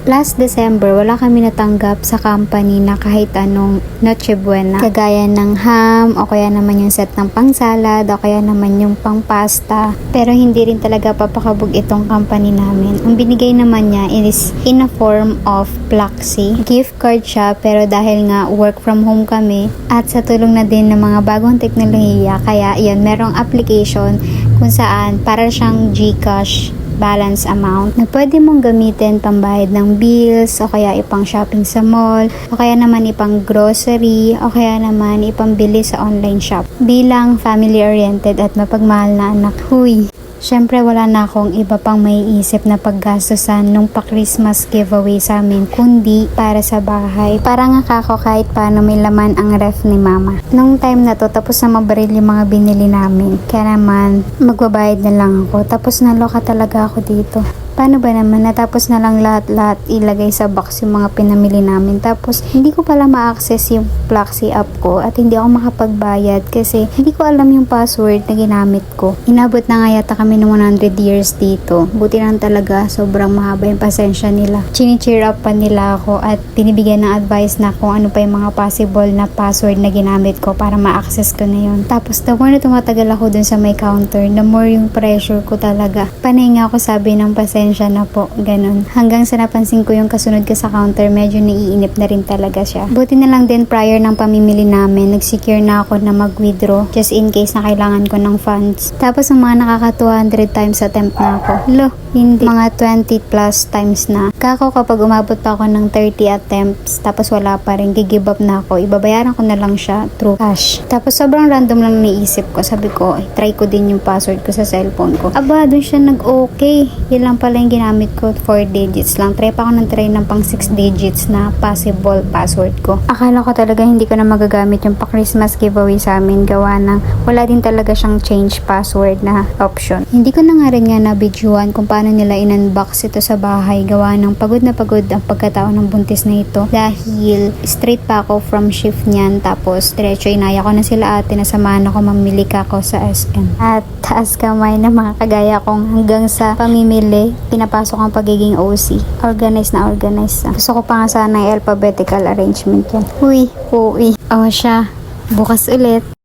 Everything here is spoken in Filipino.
Last December, wala kami natanggap sa company na kahit anong Noche Buena. Kagaya ng ham, o kaya naman yung set ng pang salad, o kaya naman yung pang pasta. Pero hindi rin talaga papakabog itong company namin. Ang binigay naman niya is in a form of Pluxee. Gift card siya, pero dahil nga work from home kami, at sa tulong na din ng mga bagong teknolohiya, kaya yun, merong application kung saan para siyang GCash balance amount na pwede mong gamitin pambayad ng bills o kaya ipang shopping sa mall o kaya naman ipang grocery o kaya naman ipambili sa online shop. Bilang family oriented at mapagmahal na anak, huy, syempre wala na akong iba pang maiisip na paggastusan nung pa-Christmas giveaway sa amin, kundi para sa bahay. Para nga kako kahit paano may laman ang ref ni mama. Nung time na to, tapos na mabaril yung mga binili namin. Kaya naman, magbabayad na lang ako. Tapos naloka talaga ako dito. Paano ba naman, natapos na lang lahat-lahat ilagay sa box yung mga pinamili namin. Tapos, hindi ko pala ma-access yung Pluxee app ko at hindi ako makapagbayad kasi hindi ko alam yung password na ginamit ko. Inabot na nga yata kami ng 100 years dito. Buti lang talaga, sobrang mahaba yung pasensya nila. Chini-cheer up pa nila ako at binibigyan ng advice na kung ano pa yung mga possible na password na ginamit ko para ma-access ko na yun. Tapos, the more na tumatagal ako dun sa may counter, the more yung pressure ko talaga. Panay nga ako sabi ng pasensya na po, ganun. Hanggang sa napansin ko yung kasunod ko sa counter, medyo naiinip na rin talaga siya. Buti na lang din prior ng pamimili namin, nagsecure na ako na mag-withdraw just in case na kailangan ko ng funds. Tapos ang mga nakaka 200 times attempt na ako. Lo, hindi. Mga 20 plus times na. Kako kapag umabot pa ako ng 30 attempts, tapos wala pa rin, gigive up na ako. Ibabayaran ko na lang siya through cash. Tapos sobrang random lang naisip ko. Sabi ko, try ko din yung password ko sa cellphone ko. Aba, dun siya nag-okay. Yun lang pala yung ginamit ko, 4 digits lang. Try pa ako ng try ng pang 6 digits na possible password ko. Akala ko talaga hindi ko na magagamit yung pa-Christmas giveaway sa amin, gawa ng wala din talaga siyang change password na option. Hindi ko na nga rin nga na-videoan kung paano nila in-unbox ito sa bahay, gawa ng pagod na pagod ang pagkatao ng buntis na ito dahil straight pa ako from shift niyan, tapos diretso inaya ko na sila ate na samahan ako mamili ka ako sa SM. At taas kamay na mga kagaya kong hanggang sa pamimili pinapasok ang pagiging OC. Organized na organized na. Gusto ko pa nga sana yung alphabetical arrangement yan. Uy, uy. O siya, bukas ulit.